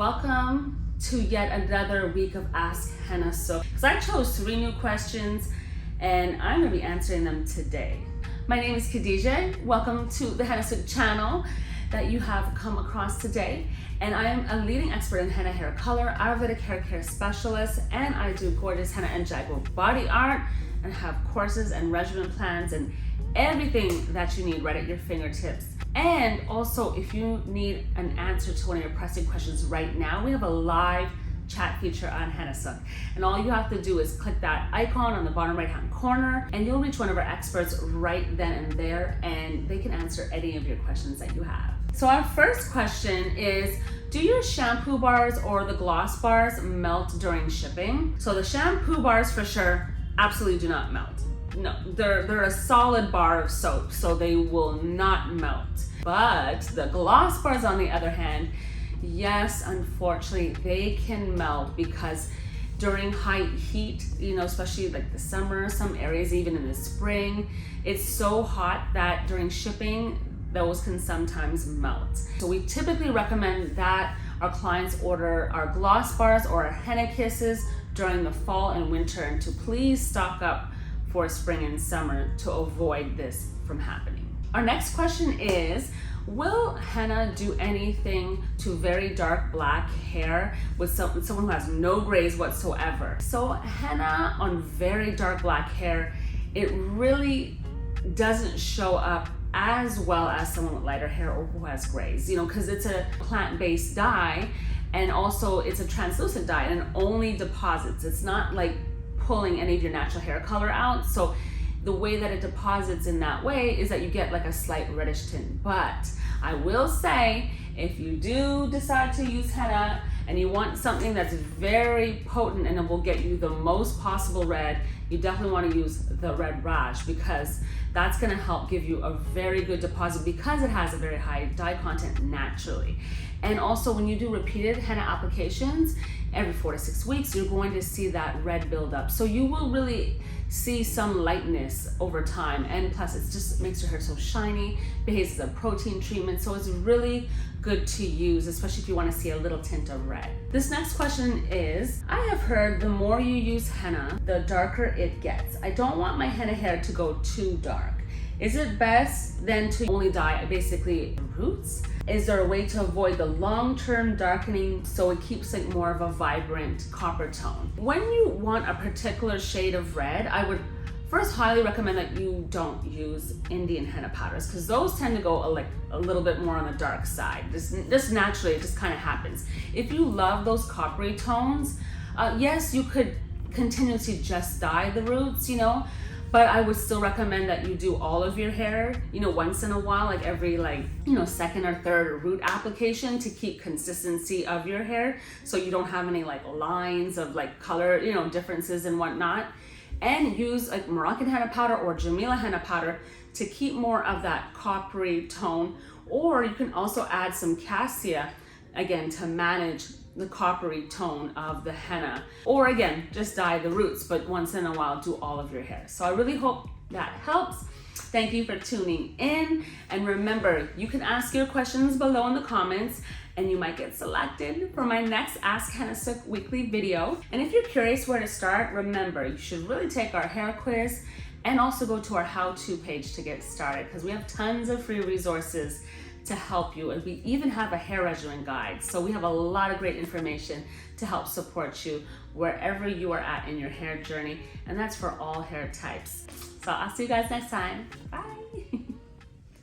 Welcome to yet another week of Ask Henna Sooq. Because I chose 3 new questions and I'm going to be answering them today. My name is Khadija. Welcome to the Hennasooq channel that you have come across today. And I am a leading expert in henna hair color, Ayurvedic hair care specialist, and I do gorgeous henna and jaguar body art and have courses and regimen plans and everything that you need right at your fingertips. And also, if you need an answer to one of your pressing questions right now, we have a live chat feature on Hennasooq. And all you have to do is click that icon on the bottom right hand corner and you'll reach one of our experts right then and there, and they can answer any of your questions that you have. So our first question is, do your shampoo bars or the gloss bars melt during shipping? So the shampoo bars for sure absolutely do not melt. No, they're a solid bar of soap, so they will not melt. But the gloss bars, on the other hand, yes, unfortunately, they can melt because during high heat, especially like the summer, some areas even in the spring, it's so hot that during shipping, those can sometimes melt. So we typically recommend that our clients order our gloss bars or our henna kisses during the fall and winter, and to please stock up for spring and summer to avoid this from happening. Our next question is, will henna do anything to very dark black hair with someone who has no grays whatsoever? So henna on very dark black hair, it really doesn't show up as well as someone with lighter hair or who has grays, because it's a plant-based dye, and also it's a translucent dye and it only deposits. It's not like pulling any of your natural hair color out. So the way that it deposits in that way is that you get like a slight reddish tint. But I will say, if you do decide to use henna and you want something that's very potent and it will get you the most possible red, you definitely want to use the Red Raj, because that's going to help give you a very good deposit because it has a very high dye content naturally. And also, when you do repeated henna applications every 4 to 6 weeks, you're going to see that red build up. So you will really see some lightness over time, and plus it just makes your hair so shiny, behaves as a protein treatment, so it's really good to use, especially if you want to see a little tint of red. This next question is, I have heard the more you use henna, the darker it gets. I don't want my henna hair to go too dark. Is it best then to only dye basically roots? Is there a way to avoid the long-term darkening so it keeps like more of a vibrant copper tone? When you want a particular shade of red, I would first highly recommend that you don't use Indian henna powders, because those tend to go a little bit more on the dark side. Just naturally, it just kind of happens. If you love those coppery tones, yes, you could continuously just dye the roots, but I would still recommend that you do all of your hair, once in a while, like every second or third root application, to keep consistency of your hair so you don't have any lines of color, differences and whatnot. And use like Moroccan henna powder or Jamila henna powder to keep more of that coppery tone. Or you can also add some cassia, again, to manage the coppery tone of the henna. Or again, just dye the roots, but once in a while do all of your hair. So I really hope that helps. Thank you for tuning in, and remember, you can ask your questions below in the comments and you might get selected for my next Ask Henna Sooq weekly video. And if you're curious where to start, remember, you should really take our hair quiz and also go to our how-to page to get started, because we have tons of free resources to help you, and we even have a hair regimen guide. So we have a lot of great information to help support you wherever you are at in your hair journey, and that's for all hair types. So I'll see you guys next time. Bye.